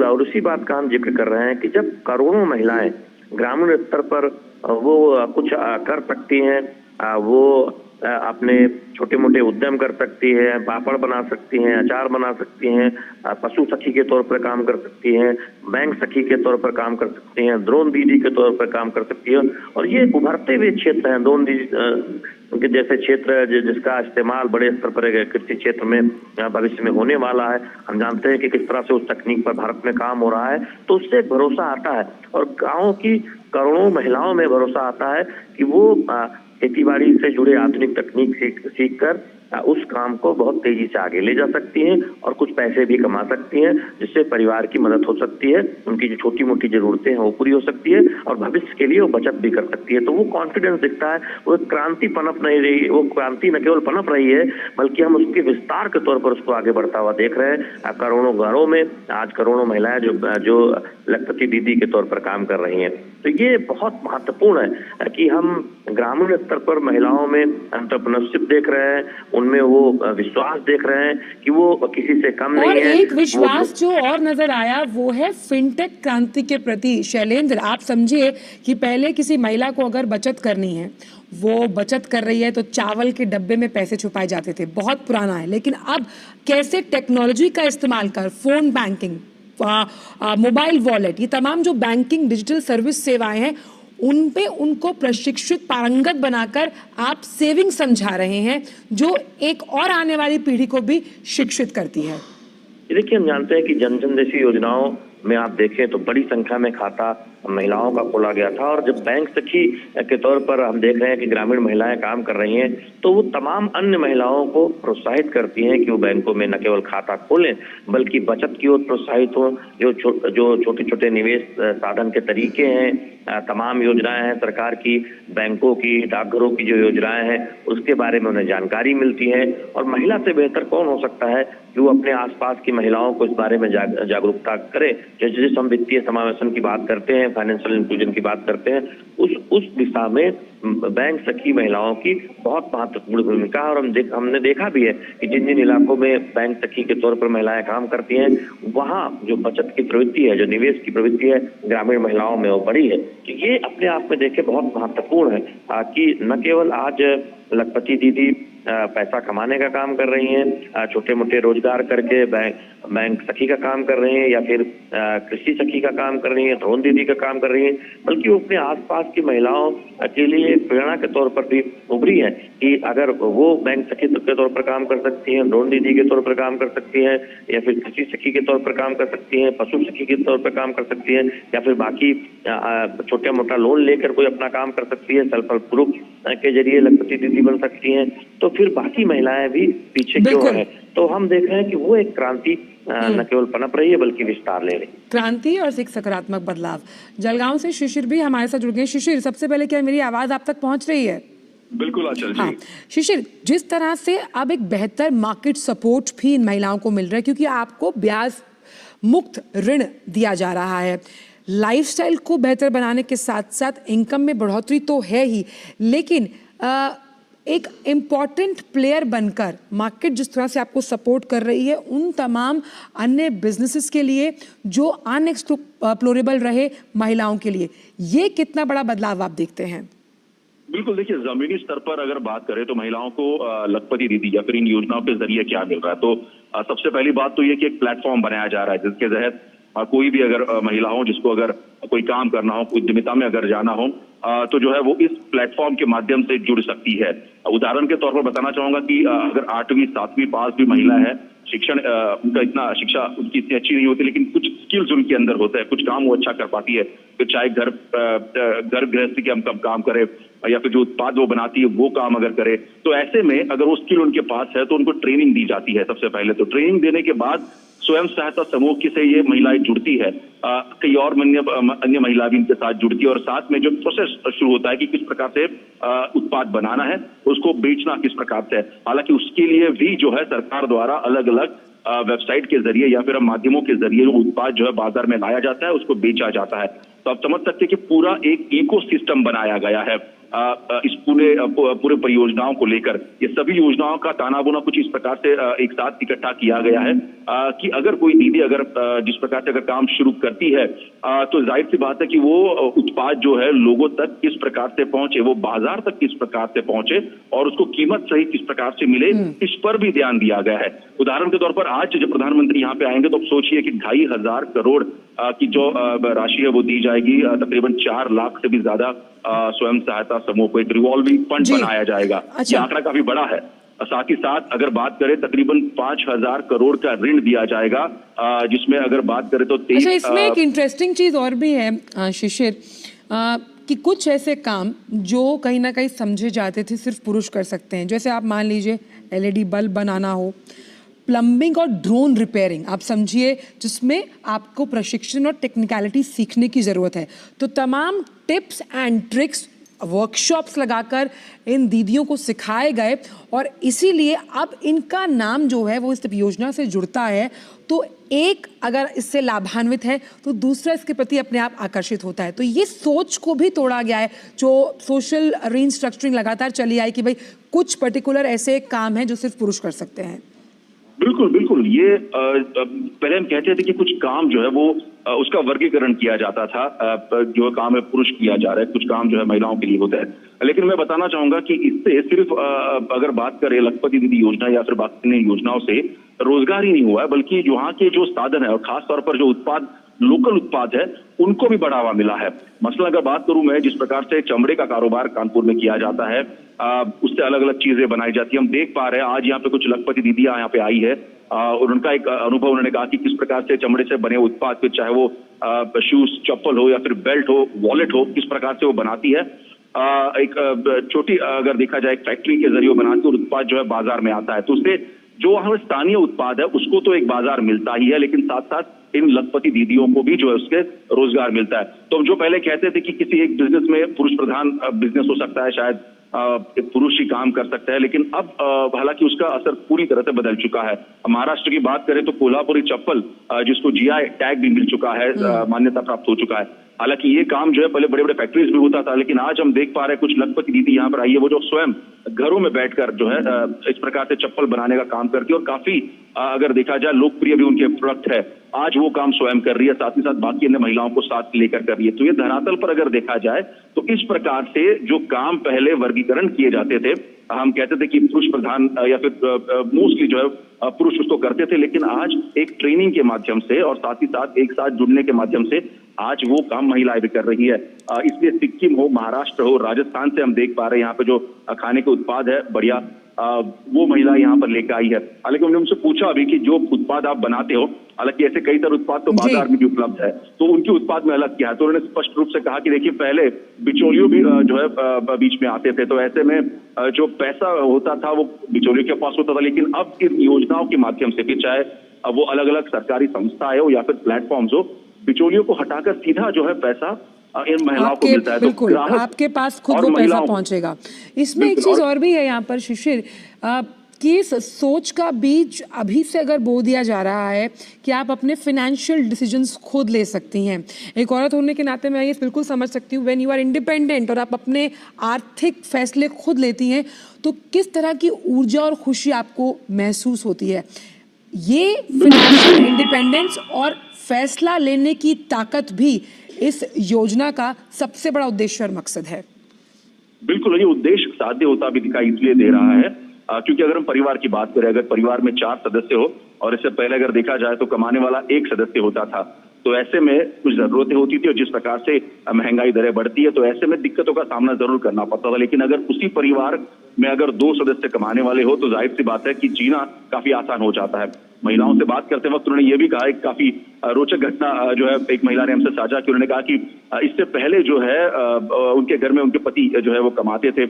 बिल्कुल, और उसी बात का हम जिक्र कर रहे हैं कि जब करोड़ों महिलाएं ग्रामीण स्तर पर वो कुछ कर सकती हैं, वो अपने छोटे मोटे उद्यम कर सकती है, पापड़ बना सकती हैं, अचार बना सकती हैं, पशु सखी के तौर पर काम कर सकती हैं, बैंक सखी के तौर पर काम कर सकती हैं, ड्रोन दीदी के तौर पर काम कर सकती है। और ये उभरते हुए क्षेत्र हैं, ड्रोन दीदी के जैसे क्षेत्र जिसका इस्तेमाल बड़े स्तर पर कृषि क्षेत्र में भविष्य में होने वाला है। हम जानते हैं कि किस तरह से उस तकनीक पर भारत में काम हो रहा है, तो उससे एक भरोसा आता है और गाँव की करोड़ों महिलाओं में भरोसा आता है कि वो खेतीबाड़ी से जुड़े आधुनिक तकनीक सीख कर उस काम को बहुत तेजी से आगे ले जा सकती हैं और कुछ पैसे भी कमा सकती हैं, जिससे परिवार की मदद हो सकती है, उनकी जो छोटी मोटी जरूरतें हैं वो पूरी हो सकती है और भविष्य के लिए वो बचत भी कर सकती है। तो वो कॉन्फिडेंस दिखता है, वो क्रांति पनप नहीं रही, वो क्रांति न केवल पनप रही है बल्कि हम उसके विस्तार के तौर पर उसको आगे बढ़ता हुआ देख रहे हैं। करोड़ों घरों में आज करोड़ों महिलाएं जो लखपति दीदी के तौर पर काम कर रही हैं। तो ये बहुत महत्वपूर्ण है कि हम ग्रामीण स्तर पर महिलाओं में एंटरप्रेन्योरशिप देख रहे हैं, उनमें वो विश्वास देख रहे हैं कि वो किसी से कम नहीं है। और एक विश्वास जो और नजर आया वो है फिनटेक क्रांति के प्रति। शैलेंद्र, आप समझिए कि पहले किसी महिला को अगर बचत करनी है, वो बचत कर रही है तो चावल के डब्बे में पैसे छुपाए जाते थे, बहुत पुराना है। लेकिन अब कैसे टेक्नोलॉजी का इस्तेमाल कर फोन बैंकिंग, मोबाइल वॉलेट, ये तमाम जो बैंकिंग डिजिटल सर्विस सेवाएं हैं उन पे उनको प्रशिक्षित पारंगत बनाकर आप सेविंग समझा रहे हैं, जो एक और आने वाली पीढ़ी को भी शिक्षित करती है। देखिए, हम जानते हैं कि जन जन जैसी योजनाओं में आप देखें तो बड़ी संख्या में खाता महिलाओं का खोला गया था और जब बैंक सखी के तौर पर हम देख रहे हैं कि ग्रामीण महिलाएं काम कर रही हैं, तो वो तमाम अन्य महिलाओं को प्रोत्साहित करती हैं कि वो बैंकों में न केवल खाता खोलें बल्कि बचत की ओर प्रोत्साहित हो। जो छोटे छोटे निवेश साधन के तरीके हैं, तमाम योजनाएं हैं सरकार की, बैंकों की, डाकघरों की जो योजनाएं हैं उसके बारे में उन्हें जानकारी मिलती है। और महिला से बेहतर कौन हो सकता है कि वो अपने आसपास की महिलाओं को इस बारे में जागरूकता करे। जिस हम वित्तीय समावेशन की बात करते हैं, फाइनेंशियल इंक्लूजन की बात करते हैं, उस दिशा में बैंक सखी महिलाओं की बहुत महत्वपूर्ण भूमिका है। और हमने देखा भी है कि जिन जिन इलाकों में बैंक सखी के तौर पर महिलाएं काम करती हैं, वहाँ जो बचत की प्रवृत्ति है, जो निवेश की प्रवृत्ति है ग्रामीण महिलाओं में वो बढ़ी है। तो ये अपने आप में देखे बहुत महत्वपूर्ण है कि न केवल आज लखपति दीदी पैसा कमाने का काम कर रही हैं, छोटे मोटे रोजगार करके बैंक सखी का काम कर रही हैं या फिर कृषि सखी का काम कर रही हैं, ड्रोन दीदी का काम कर रही हैं, बल्कि वो अपने आसपास की महिलाओं के लिए प्रेरणा के तौर पर भी उभरी है कि अगर वो बैंक सखी के तौर पर काम कर सकती हैं, ड्रोन दीदी के तौर पर काम कर सकती हैं या फिर कृषि सखी के तौर पर काम कर सकती हैं, पशु सखी के तौर पर काम कर सकती हैं या फिर बाकी छोटा मोटा लोन लेकर कोई अपना काम कर सकती है, सेल्फ हेल्प ग्रुप के जरिए लखपति दीदी बन सकती हैं, तो फिर बाकी महिलाएं भी पीछे क्यों हैं। तो हम देख रहे हैं कि वो एक क्रांति न केवल पनप रही है बल्कि विस्तार ले रही है। क्रांति और एक सकारात्मक बदलाव। जलगांव से शिशिर भी हमारे साथ जुड़ गए। शिशिर, सबसे पहले क्या मेरी आवाज आप तक पहुंच रही है? बिल्कुल आंचल जी। हाँ शिशिर, जिस तरह से अब एक बेहतर मार्केट सपोर्ट भी इन महिलाओं को मिल रहा है क्योंकि आपको ब्याज मुक्त ऋण दिया जा रहा है, लाइफस्टाइल को बेहतर बनाने के साथ साथ इनकम में बढ़ोतरी तो है ही, लेकिन एक इम्पॉर्टेंट प्लेयर बनकर मार्केट जिस तरह से आपको सपोर्ट कर रही है उन तमाम अन्य बिजनेसेस के लिए जो अनएक्सप्लोरेबल रहे महिलाओं के लिए, ये कितना बड़ा बदलाव आप देखते हैं? बिल्कुल, देखिए जमीनी स्तर पर अगर बात करें तो महिलाओं को लखपति दीदी या फिर इन योजनाओं के जरिए क्या मिल रहा है, तो सबसे पहली बात तो ये कि एक प्लेटफॉर्म बनाया जा रहा है जिसके तहत कोई भी अगर महिला हो जिसको अगर कोई काम करना हो, उद्यमिता में अगर जाना हो तो जो है वो इस प्लेटफॉर्म के माध्यम से जुड़ सकती है। उदाहरण के तौर पर बताना चाहूंगा कि अगर 8वीं 7वीं पास भी महिला है, शिक्षण उनका इतना शिक्षा उनकी इतनी अच्छी नहीं होती लेकिन कुछ स्किल्स उनके अंदर होते हैं, कुछ काम वो अच्छा कर पाती है, तो चाहे घर गृहस्थी के हम काम करे या फिर जो उत्पाद वो बनाती है वो काम अगर करे, तो ऐसे में अगर वो स्किल उनके पास है तो उनको ट्रेनिंग दी जाती है। सबसे पहले तो ट्रेनिंग देने के बाद स्वयं सहायता समूह से ये महिलाएं जुड़ती है, कई और अन्य महिला भी इनके साथ जुड़ती है और साथ में जो प्रोसेस शुरू होता है कि किस प्रकार से उत्पाद बनाना है, उसको बेचना किस प्रकार से है। हालांकि उसके लिए भी जो है सरकार द्वारा अलग अलग वेबसाइट के जरिए या फिर माध्यमों के जरिए जो उत्पाद जो है बाजार में लाया जाता है, उसको बेचा जाता है। तो आप समझ सकते हैं कि पूरा एक इकोसिस्टम बनाया गया है इस पूरे परियोजनाओं को लेकर ये सभी योजनाओं का ताना-बुना कुछ इस प्रकार से एक साथ इकट्ठा किया गया है कि अगर कोई दीदी अगर जिस प्रकार से अगर काम शुरू करती है तो जाहिर सी बात है कि वो उत्पाद जो है लोगों तक किस प्रकार से पहुंचे, वो बाजार तक किस प्रकार से पहुंचे और उसको कीमत सही किस प्रकार से मिले, इस पर भी ध्यान दिया गया है। उदाहरण के तौर पर आज जब प्रधानमंत्री यहाँ पे आएंगे तो आप सोचिए कि 2,500 करोड़ की जो राशि है वो दी जाएगी। तकरीबन 4 लाख से भी ज्यादा स्वयं सहायता समूह को एक रिवॉल्विंग फंड बनाया जाएगा। ये आंकड़ा काफी बड़ा है। साथ ही साथ अगर बात करें तकरीबन 5,000 करोड़ का ऋण दिया जाएगा, जिसमें अगर बात करें तो 23। अच्छा, इसमें एक इंटरेस्टिंग चीज और भी है शिशिर, कि कुछ ऐसे काम जो कहीं ना कहीं समझे जाते थे सिर्फ पुरुष कर सकते हैं, जैसे आप मान लीजिए LED बल्ब बनाना हो, प्लम्बिंग और ड्रोन रिपेयरिंग, आप समझिए जिसमें आपको प्रशिक्षण और टेक्निकलिटी सीखने की ज़रूरत है। तो तमाम टिप्स एंड ट्रिक्स वर्कशॉप्स लगाकर इन दीदियों को सिखाए गए और इसीलिए अब इनका नाम जो है वो इस योजना से जुड़ता है। तो एक अगर इससे लाभान्वित है तो दूसरा इसके प्रति अपने आप आकर्षित होता है। तो ये सोच को भी तोड़ा गया है जो सोशल रीस्ट्रक्चरिंग लगातार चली आई कि भाई कुछ पर्टिकुलर ऐसे काम हैं जो सिर्फ पुरुष कर सकते हैं। बिल्कुल बिल्कुल, ये पहले हम कहते थे कि कुछ काम जो है वो उसका वर्गीकरण किया जाता था, जो काम है पुरुष किया जा रहा है, कुछ काम जो है महिलाओं के लिए होता है। लेकिन मैं बताना चाहूंगा कि इससे सिर्फ अगर बात करें लखपति दीदी योजना या फिर बाकी योजनाओं से रोजगार ही नहीं हुआ है, बल्कि यहाँ के जो साधन है और खासतौर पर जो उत्पाद लोकल उत्पाद है उनको भी बढ़ावा मिला है। मसलन अगर बात करूं मैं, जिस प्रकार से चमड़े का कारोबार कानपुर में किया जाता है, उससे अलग अलग चीजें बनाई जाती है। हम देख पा रहे हैं आज यहाँ पे कुछ लखपति दीदियां यहाँ पे आई है और उनका एक अनुभव उन्होंने कहा कि किस प्रकार से चमड़े से बने उत्पाद, फिर चाहे वो शूज, चप्पल हो या फिर बेल्ट हो, वॉलेट हो, किस प्रकार से वो बनाती है। एक छोटी अगर देखा जाए फैक्ट्री के जरिए बनाती है और उत्पाद जो है बाजार में आता है, तो उससे जो वहां स्थानीय उत्पाद है उसको तो एक बाजार मिलता ही है, लेकिन साथ साथ इन लखपति दीदियों को भी जो है उसके रोजगार मिलता है। तो हम जो पहले कहते थे कि किसी एक बिजनेस में पुरुष प्रधान बिजनेस हो सकता है, शायद पुरुष ही काम कर सकता है, लेकिन अब हालांकि उसका असर पूरी तरह से बदल चुका है। महाराष्ट्र की बात करें तो कोल्हापुरी चप्पल जिसको GI टैग भी मिल चुका है, मान्यता प्राप्त हो चुका है। हालांकि ये काम जो है पहले बड़े बड़े फैक्ट्रीज में होता था, लेकिन आज हम देख पा रहे हैं कुछ लखपति दीदी यहाँ पर आई है वो जो स्वयं घरों में बैठकर जो है इस प्रकार से चप्पल बनाने का काम करती है और काफी अगर देखा जाए लोकप्रिय भी उनके प्रोडक्ट है। आज वो काम स्वयं कर रही है, साथ ही साथ बाकी अन्य महिलाओं को साथ लेकर कर रही है। तो ये धरातल पर अगर देखा जाए तो इस प्रकार से जो काम पहले वर्गीकरण किए जाते थे, हम कहते थे कि पुरुष प्रधान या फिर मोस्टली जो है पुरुष उसको करते थे, लेकिन आज एक ट्रेनिंग के माध्यम से और साथ ही साथ एक साथ जुड़ने के माध्यम से आज वो काम महिलाएं भी कर रही है। इसलिए सिक्किम हो, महाराष्ट्र हो, राजस्थान से हम देख पा रहे हैं यहाँ पे जो खाने के उत्पाद है बढ़िया, वो महिला यहाँ पर लेकर आई है। हालांकि हमने उनसे पूछा अभी कि जो उत्पाद आप बनाते हो, हालांकि ऐसे कई तरह उत्पाद तो बाजार में भी उपलब्ध है, तो उनके उत्पाद में अलग क्या है। तो उन्होंने स्पष्ट रूप से कहा कि देखिए पहले बिचौलियों भी जो है बीच में आते थे, तो ऐसे में जो पैसा होता था वो बिचौलियों के पास होता था, लेकिन अब इन योजनाओं के माध्यम से भी, चाहे वो अलग अलग सरकारी संस्थाएं हो या फिर प्लेटफॉर्म्स हो, बिचौलियों को हटाकर सीधा जो है पैसा इन महिलाओं को मिलता है। बिल्कुल, आपके पास खुद वो पैसा पहुंचेगा। इसमें एक चीज और भी है यहाँ पर शिशिर, कि इस सोच का बीज अभी से अगर बो दिया जा रहा है कि आप अपने फाइनेंशियल डिसीजंस खुद ले सकती हैं। एक औरत होने के नाते मैं ये बिल्कुल समझ सकती हूँ, व्हेन यू आर इंडिपेंडेंट और आप अपने आर्थिक फैसले खुद लेती हैं तो किस तरह की ऊर्जा और खुशी आपको महसूस होती है। ये फाइनेंशियल इंडिपेंडेंस और फैसला लेने की ताकत भी इस योजना का सबसे बड़ा उद्देश्य और मकसद है। बिल्कुल, ये उद्देश्य साध्य होता भी दिखाई इसलिए दे रहा है क्योंकि अगर हम परिवार की बात करें, अगर परिवार में 4 सदस्य हो और इससे पहले अगर देखा जाए तो कमाने वाला 1 सदस्य होता था, तो ऐसे में कुछ जरूरतें होती थी और जिस प्रकार से महंगाई दरें बढ़ती है तो ऐसे में दिक्कतों का सामना जरूर करना पड़ता था। लेकिन अगर उसी परिवार में अगर 2 सदस्य कमाने वाले हो तो जाहिर सी बात है कि जीना काफी आसान हो जाता है। महिलाओं से बात करते वक्त उन्होंने ये भी कहा, एक काफी रोचक घटना जो है एक महिला ने हमसे साझा की। उन्होंने कहा कि इससे पहले जो है उनके घर में उनके पति जो है वो कमाते थे,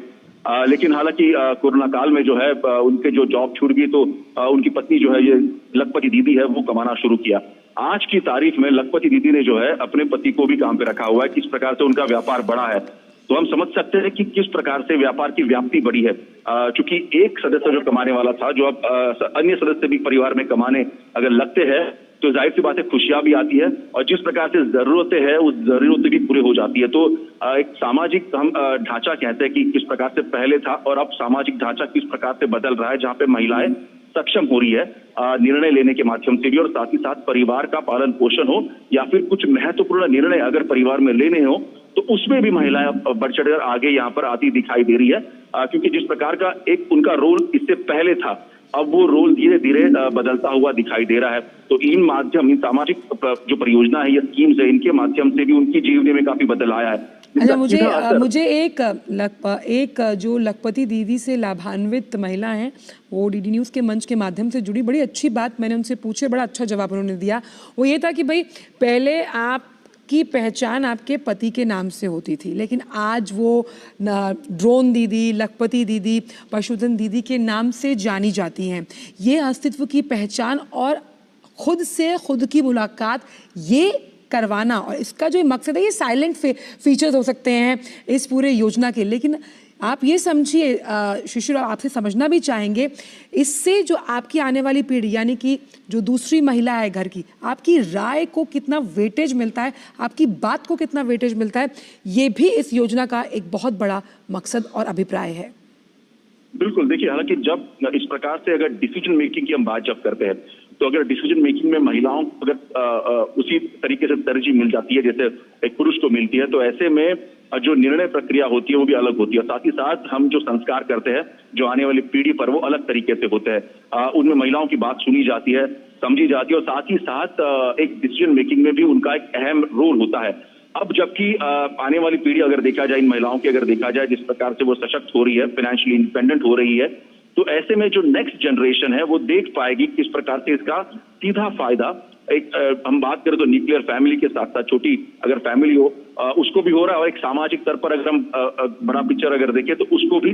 लेकिन हालांकि कोरोना काल में जो है उनके जो जॉब छूट गई तो उनकी पत्नी जो है ये लखपति दीदी है वो कमाना शुरू किया। आज की तारीख में लखपति दीदी ने जो है अपने पति को भी काम पे रखा हुआ है। किस प्रकार से उनका व्यापार बढ़ा है तो हम समझ सकते हैं कि किस प्रकार से व्यापार की व्याप्ति बढ़ी है। चूंकि एक सदस्य जो कमाने वाला था, जो अब अन्य सदस्य भी परिवार में कमाने अगर लगते हैं तो जाहिर सी बात है खुशियां भी आती है और जिस प्रकार से जरूरतें हैं उस जरूरतें भी पूरी हो जाती है। तो एक सामाजिक हम ढांचा कहते हैं कि किस प्रकार से पहले था और अब सामाजिक ढांचा किस प्रकार से बदल रहा है, जहाँ पे महिलाएं सक्षम हो रही है निर्णय लेने के माध्यम से भी, और साथ ही साथ परिवार का पालन पोषण हो या फिर कुछ महत्वपूर्ण निर्णय अगर परिवार में लेने हो तो उसमें भी महिलाएं बढ़ चढ़कर आगे यहाँ पर आती दिखाई दे रही है। क्योंकि जिस प्रकार का एक उनका रोल इससे पहले था, अब वो रोल धीरे धीरे बदलता हुआ दिखाई दे रहा है। तो इन सामाजिक जो परियोजना है या स्कीम्स है, इनके माध्यम से भी उनकी जीवन में काफी बदल आया है। अच्छा, मुझे एक जो लखपति दीदी से लाभान्वित महिला हैं, वो डीडी न्यूज़ के मंच के माध्यम से जुड़ी, बड़ी अच्छी बात मैंने उनसे पूछे, बड़ा अच्छा जवाब उन्होंने दिया। वो ये था कि भाई पहले आपकी पहचान आपके पति के नाम से होती थी, लेकिन आज वो ड्रोन दीदी, लखपति दीदी, पशुधन दीदी के नाम से जानी जाती हैं। ये अस्तित्व की पहचान और खुद से खुद की मुलाकात ये करवाना, और इसका जो मकसद है, ये साइलेंट फीचर्स हो सकते हैं इस पूरे योजना के, लेकिन आप ये समझिए शिशिर, आपसे समझना भी चाहेंगे, इससे जो आपकी आने वाली पीढ़ी यानी कि जो दूसरी महिला है घर की, आपकी राय को कितना वेटेज मिलता है, आपकी बात को कितना वेटेज मिलता है, ये भी इस योजना का एक बहुत बड़ा मकसद और अभिप्राय है। बिल्कुल, देखिए, हालांकि जब इस प्रकार से अगर डिसीजन मेकिंग की हम बात जब करते हैं, तो अगर डिसीजन मेकिंग में महिलाओं को अगर उसी तरीके से तरजीह मिल जाती है जैसे एक पुरुष को मिलती है, तो ऐसे में जो निर्णय प्रक्रिया होती है वो भी अलग होती है। साथ ही साथ हम जो संस्कार करते हैं जो आने वाली पीढ़ी पर, वो अलग तरीके से होते हैं। उनमें महिलाओं की बात सुनी जाती है, समझी जाती है, और साथ ही साथ एक डिसीजन मेकिंग में भी उनका एक अहम रोल होता है। अब जबकि आने वाली पीढ़ी अगर देखा जाए, इन महिलाओं की अगर देखा जाए, जिस प्रकार से वो सशक्त हो रही है, फाइनेंशियली इंडिपेंडेंट हो रही है, तो ऐसे में जो नेक्स्ट जनरेशन है वो देख पाएगी किस प्रकार से इसका सीधा फायदा, एक हम बात करें तो न्यूक्लियर फैमिली के साथ साथ छोटी अगर फैमिली हो उसको भी हो रहा है, और एक सामाजिक स्तर पर अगर हम बड़ा पिक्चर अगर देखें तो उसको भी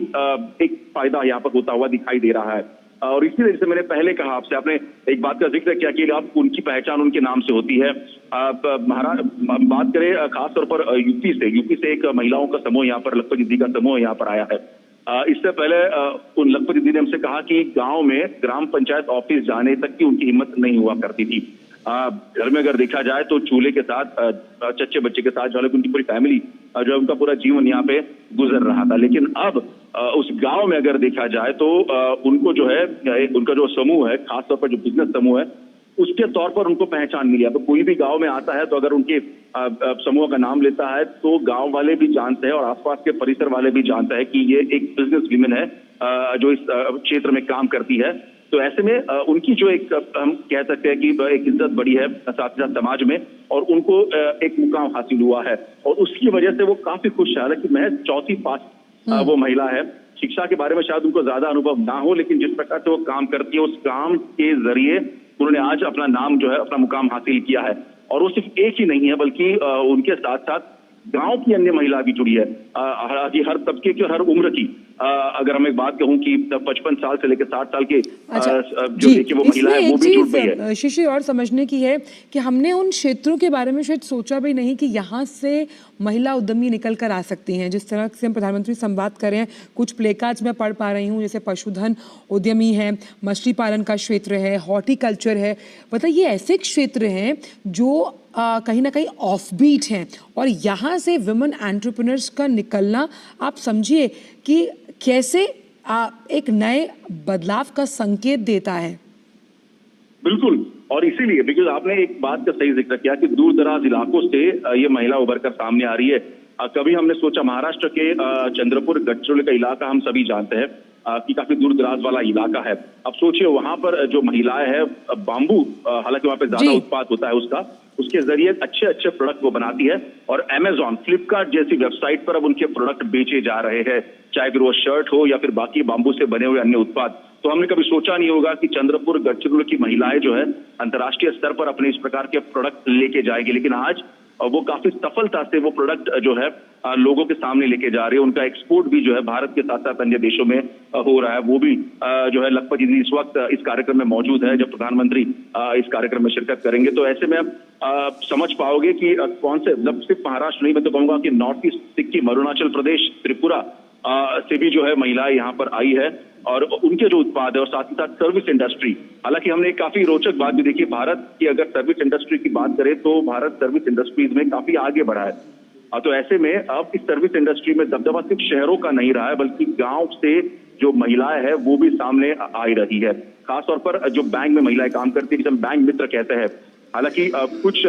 एक फायदा यहाँ पर होता हुआ दिखाई दे रहा है। और इसी वजह से मैंने पहले कहा आपसे, आपने एक बात का जिक्र किया कि आप उनकी पहचान उनके नाम से होती है। बात करें खासतौर पर यूपी से एक महिलाओं का समूह यहाँ पर, लखपति दीदी का समूह यहाँ पर आया है। इससे पहले उन लखपति दीदी ने हमसे कहा कि गांव में ग्राम पंचायत ऑफिस जाने तक की उनकी हिम्मत नहीं हुआ करती थी। घर में अगर देखा जाए तो चूल्हे के साथ, चच्चे बच्चे के साथ जो है उनकी पूरी फैमिली जो है उनका पूरा जीवन यहाँ पे गुजर रहा था। लेकिन अब उस गांव में अगर देखा जाए तो उनको जो है उनका जो समूह है, खासतौर पर जो बिजनेस समूह है, उसके तौर पर उनको पहचान मिली है। तो कोई भी गांव में आता है तो अगर उनके समूह का नाम लेता है तो गांव वाले भी जानते हैं और आसपास के परिसर वाले भी जानते हैं कि ये एक बिजनेस विमेन है जो इस क्षेत्र में काम करती है। तो ऐसे में उनकी जो एक हम कह सकते हैं कि एक इज्जत बढ़ी है साथ ही साथ समाज में, और उनको एक मुकाम हासिल हुआ है, और उसकी वजह से वो काफी खुश है। हालांकि महज चौथी पास वो महिला है, शिक्षा के बारे में शायद उनको ज्यादा अनुभव ना हो, लेकिन जिस प्रकार से वो काम करती है, उस काम के जरिए उन्होंने आज अपना नाम जो है, अपना मुकाम हासिल किया है। और वो सिर्फ एक ही नहीं है, बल्कि उनके साथ साथ गांव की अन्य महिला भी जुड़ी है, हर तबके की और हर उम्र की। अगर हम एक बात कहूं कि 55 साल से लेकर 60 साल के जो देखिए वो महिला है, वो भी जुड़ गई है। शिशिर, और समझने की है कि हमने उन क्षेत्रों के बारे में शायद सोचा भी नहीं कि यहाँ से महिला उद्यमी निकल कर आ सकती हैं। जिस तरह से हम प्रधानमंत्री संवाद कर रहे हैं, कुछ प्लेकार्ड्स में पढ़ पा रही हूँ, जैसे पशुधन उद्यमी है, मछली पालन का क्षेत्र है, हॉर्टिकल्चर है। बताइए, ऐसे क्षेत्र हैं जो कहीं ना कहीं ऑफबीट हैं, और यहाँ से विमेन एंटरप्रेन्योर्स का निकलना, आप समझिए कि कैसे एक नए बदलाव का संकेत देता है। बिल्कुल, और इसीलिए बिकॉज आपने एक बात का सही जिक्र किया कि दूर दराज इलाकों से ये महिला उभर कर सामने आ रही है। कभी हमने सोचा, महाराष्ट्र के चंद्रपुर गढ़चिरोली का इलाका हम सभी जानते हैं कि काफी दूर दराज वाला इलाका है। अब सोचिए वहां पर जो महिलाएं हैं, बाम्बू, हालांकि वहां पे ज्यादा उत्पाद होता है उसके जरिए अच्छे अच्छे प्रोडक्ट वो बनाती है, और अमेजॉन, फ्लिपकार्ट जैसी वेबसाइट पर अब उनके प्रोडक्ट बेचे जा रहे हैं, चाहे फिर वो शर्ट हो या फिर बाकी बाम्बू से बने हुए अन्य उत्पाद। तो हमने कभी सोचा नहीं होगा कि चंद्रपुर गढ़चिरोली की महिलाएं जो है अंतर्राष्ट्रीय स्तर पर अपने इस प्रकार के प्रोडक्ट लेके जाएगी। लेकिन आज वो काफी सफलता से वो प्रोडक्ट जो है लोगों के सामने लेके जा रही है। उनका एक्सपोर्ट भी जो है भारत के साथ साथ अन्य देशों में हो रहा है। वो भी जो है लखपति जी इस वक्त इस कार्यक्रम में मौजूद है, जब प्रधानमंत्री इस कार्यक्रम में शिरकत करेंगे। तो ऐसे में आप समझ पाओगे कि कौन से, मतलब सिर्फ महाराष्ट्र नहीं, मैं तो कहूंगा कि नॉर्थ ईस्ट, सिक्किम, अरुणाचल प्रदेश, त्रिपुरा से भी जो है महिलाएं यहाँ पर आई है, और उनके जो उत्पाद है और साथ ही साथ सर्विस इंडस्ट्री। हालांकि हमने एक काफी रोचक बात भी देखी, भारत की अगर सर्विस इंडस्ट्री की बात करें तो भारत सर्विस इंडस्ट्रीज में काफी आगे बढ़ा है। तो ऐसे में अब इस सर्विस इंडस्ट्री में दबदबा सिर्फ शहरों का नहीं रहा है, बल्कि गांव से जो महिलाएं हैं वो भी सामने आ रही है। खासतौर पर जो बैंक में महिलाएं काम करती है, जिसे हम बैंक मित्र कहते हैं। हालांकि कुछ